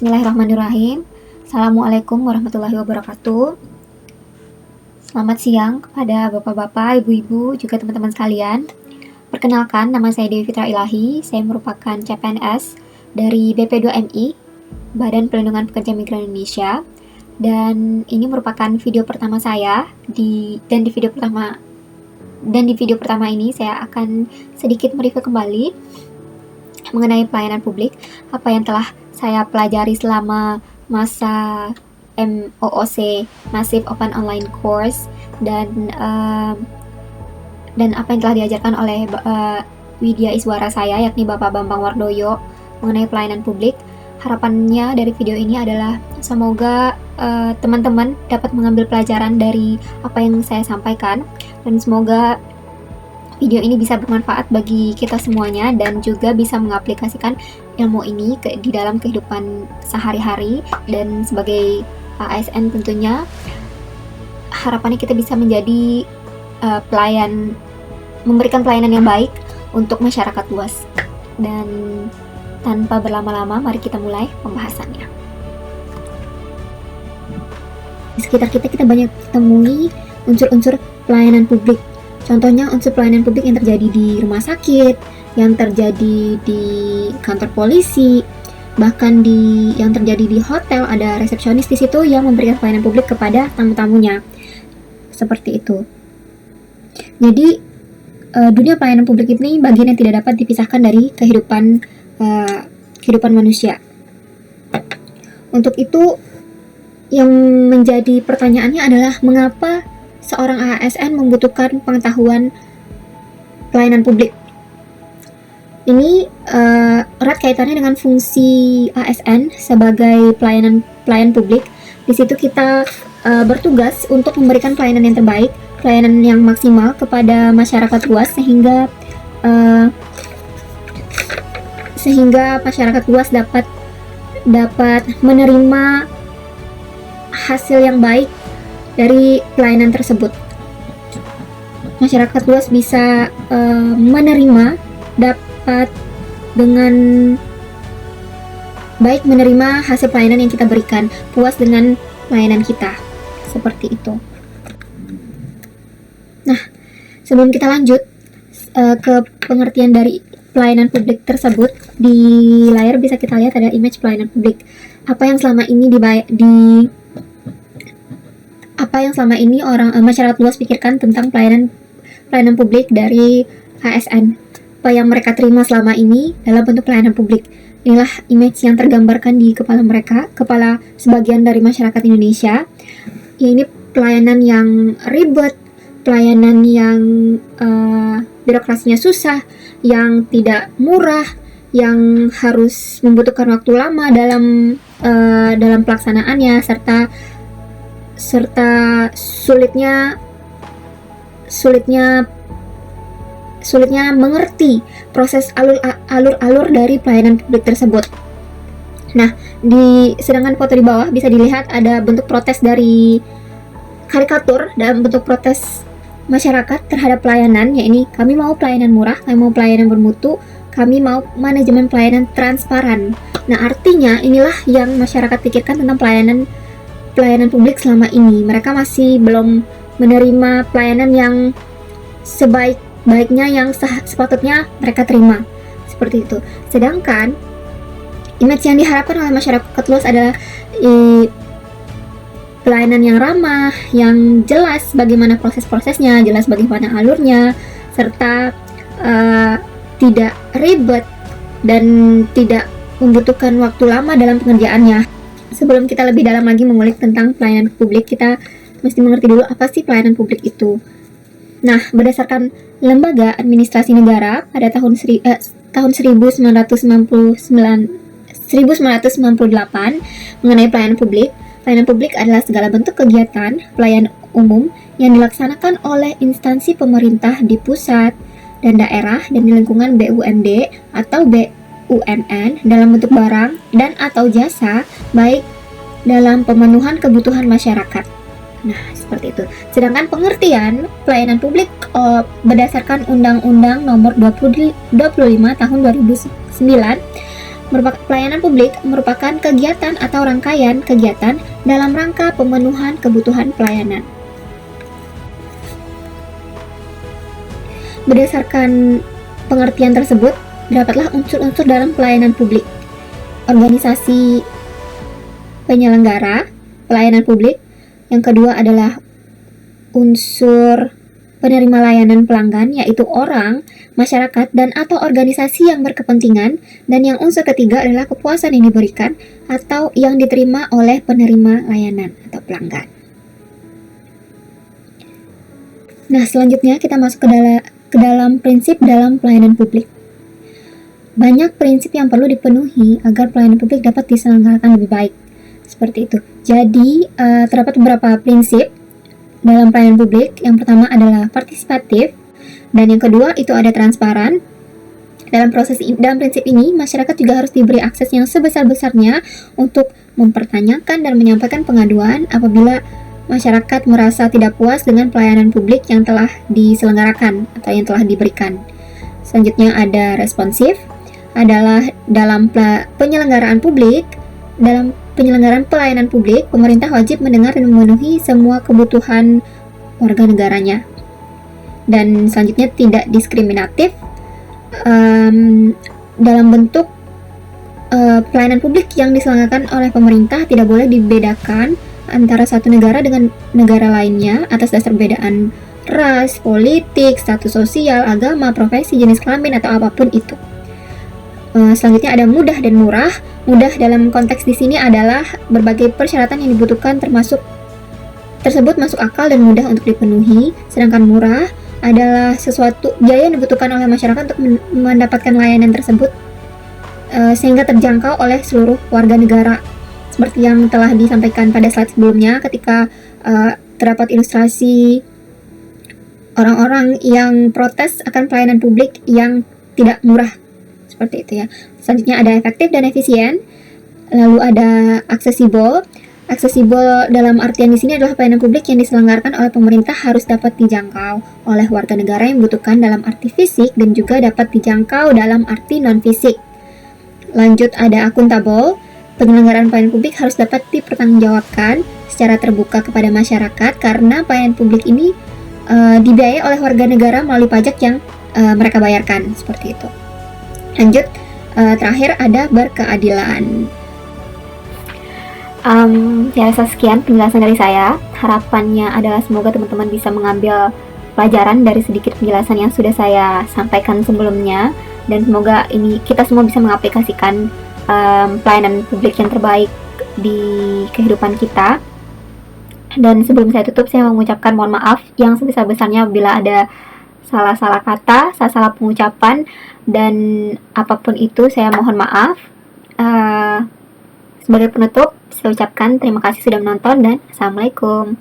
Bismillahirrahmanirrahim. Assalamualaikum warahmatullahi wabarakatuh. Selamat siang kepada bapak-bapak, ibu-ibu, juga teman-teman sekalian. Perkenalkan, nama saya Dewi Fitra Ilahi. Saya merupakan CPNS dari BP2MI, Badan Pelindungan Pekerja Migran Indonesia. Dan ini merupakan video pertama saya di video pertama ini saya akan sedikit mereview kembali mengenai pelayanan publik, apa yang telah saya pelajari selama masa MOOC Massive Open Online Course dan apa yang telah diajarkan oleh Widya Iswara saya, yakni Bapak Bambang Wardoyo, mengenai pelayanan publik. Harapannya dari video ini adalah semoga teman-teman dapat mengambil pelajaran dari apa yang saya sampaikan, dan semoga video ini bisa bermanfaat bagi kita semuanya dan juga bisa mengaplikasikan ilmu ini di dalam kehidupan sehari-hari. Dan sebagai ASN tentunya harapannya kita bisa menjadi memberikan pelayanan yang baik untuk masyarakat luas. Dan tanpa berlama-lama, mari kita mulai pembahasannya. Di sekitar kita banyak temui unsur-unsur pelayanan publik. Contohnya unsur pelayanan publik yang terjadi di rumah sakit, yang terjadi di kantor polisi, bahkan yang terjadi di hotel. Ada resepsionis di situ yang memberikan pelayanan publik kepada tamu-tamunya. Seperti itu. Jadi dunia pelayanan publik ini bagian yang tidak dapat dipisahkan dari kehidupan manusia. Untuk itu, yang menjadi pertanyaannya adalah mengapa seorang ASN membutuhkan pengetahuan pelayanan publik. Ini erat kaitannya dengan fungsi ASN sebagai pelayan publik. Di situ kita bertugas untuk memberikan pelayanan yang terbaik, pelayanan yang maksimal kepada masyarakat luas sehingga masyarakat luas dapat menerima hasil yang baik dari pelayanan tersebut. Masyarakat luas bisa dapat dengan baik menerima hasil pelayanan yang kita berikan, puas dengan pelayanan kita. Seperti itu. Nah, sebelum kita lanjut ke pengertian dari pelayanan publik tersebut, di layar bisa kita lihat ada image pelayanan publik. Apa yang selama ini masyarakat luas pikirkan tentang pelayanan publik dari ASN, apa yang mereka terima selama ini dalam bentuk pelayanan publik. Inilah image yang tergambarkan di kepala mereka, kepala sebagian dari masyarakat Indonesia. Ini pelayanan yang ribet, pelayanan yang birokrasinya susah, yang tidak murah, yang harus membutuhkan waktu lama dalam pelaksanaannya, serta sulitnya mengerti proses alur-alur dari pelayanan publik tersebut. Nah, sedangkan foto di bawah bisa dilihat ada bentuk protes dari karikatur dalam bentuk protes masyarakat terhadap pelayanan, yakni kami mau pelayanan murah, kami mau pelayanan bermutu, kami mau manajemen pelayanan transparan. Nah, artinya inilah yang masyarakat pikirkan tentang pelayanan publik selama ini. Mereka masih belum menerima pelayanan yang sebaik-baiknya, yang sepatutnya mereka terima. Seperti itu. Sedangkan image yang diharapkan oleh masyarakat luas adalah pelayanan yang ramah, yang jelas bagaimana proses-prosesnya, jelas bagaimana alurnya, serta tidak ribet dan tidak membutuhkan waktu lama dalam pengerjaannya. Sebelum kita lebih dalam lagi mengulik tentang pelayanan publik, kita mesti mengerti dulu apa sih pelayanan publik itu. Nah, berdasarkan Lembaga Administrasi Negara pada tahun 1998 mengenai pelayanan publik adalah segala bentuk kegiatan pelayanan umum yang dilaksanakan oleh instansi pemerintah di pusat dan daerah dan di lingkungan BUMD atau BUMN dalam bentuk barang dan atau jasa, baik dalam pemenuhan kebutuhan masyarakat. Nah, seperti itu. Sedangkan pengertian pelayanan publik berdasarkan Undang-Undang Nomor 25 Tahun 2009 Pelayanan publik merupakan kegiatan atau rangkaian kegiatan dalam rangka pemenuhan kebutuhan pelayanan. Berdasarkan pengertian tersebut, dapatlah unsur-unsur dalam pelayanan publik. Organisasi penyelenggara pelayanan publik. Yang kedua adalah unsur penerima layanan pelanggan, yaitu orang, masyarakat, dan atau organisasi yang berkepentingan. Dan yang unsur ketiga adalah kepuasan yang diberikan atau yang diterima oleh penerima layanan atau pelanggan. Nah, selanjutnya kita masuk ke dalam prinsip dalam pelayanan publik. Banyak prinsip yang perlu dipenuhi agar pelayanan publik dapat diselenggarakan lebih baik. Seperti itu. Jadi, terdapat beberapa prinsip dalam pelayanan publik. Yang pertama adalah partisipatif, dan yang kedua itu ada transparan. Dalam prinsip ini, masyarakat juga harus diberi akses yang sebesar-besarnya untuk mempertanyakan dan menyampaikan pengaduan apabila masyarakat merasa tidak puas dengan pelayanan publik yang telah diselenggarakan atau yang telah diberikan. Selanjutnya ada responsif, adalah dalam penyelenggaraan publik. Dalam penyelenggaraan pelayanan publik, pemerintah wajib mendengar dan memenuhi semua kebutuhan warga negaranya. Dan selanjutnya tidak diskriminatif, dalam bentuk pelayanan publik yang diselenggarakan oleh pemerintah tidak boleh dibedakan antara satu negara dengan negara lainnya atas dasar perbedaan ras, politik, status sosial, agama, profesi, jenis kelamin, atau apapun itu. Selanjutnya ada mudah dan murah. Mudah dalam konteks di sini adalah berbagai persyaratan yang dibutuhkan tersebut masuk akal dan mudah untuk dipenuhi. Sedangkan murah adalah sesuatu biaya yang dibutuhkan oleh masyarakat untuk mendapatkan layanan tersebut sehingga terjangkau oleh seluruh warga negara. Seperti yang telah disampaikan pada slide sebelumnya, ketika terdapat ilustrasi orang-orang yang protes akan pelayanan publik yang tidak murah. Seperti itu ya. Selanjutnya ada efektif dan efisien. Lalu ada aksesibel. Aksesibel dalam artian di sini adalah pelayanan publik yang diselenggarakan oleh pemerintah harus dapat dijangkau oleh warga negara yang membutuhkan dalam arti fisik dan juga dapat dijangkau dalam arti non-fisik. Lanjut ada akuntabel. Penyelenggaraan pelayanan publik harus dapat dipertanggungjawabkan secara terbuka kepada masyarakat karena pelayanan publik ini dibiayai oleh warga negara melalui pajak yang mereka bayarkan. Seperti itu. Lanjut, terakhir ada berkeadilan. Saya rasa sekian penjelasan dari saya. Harapannya adalah semoga teman-teman bisa mengambil pelajaran dari sedikit penjelasan yang sudah saya sampaikan sebelumnya, dan semoga ini kita semua bisa mengaplikasikan pelayanan publik yang terbaik di kehidupan kita. Dan sebelum saya tutup, saya mengucapkan mohon maaf yang sebesar-besarnya bila ada salah-salah kata, salah-salah pengucapan, dan apapun itu saya mohon maaf. Sebagai penutup, saya ucapkan terima kasih sudah menonton dan Assalamualaikum.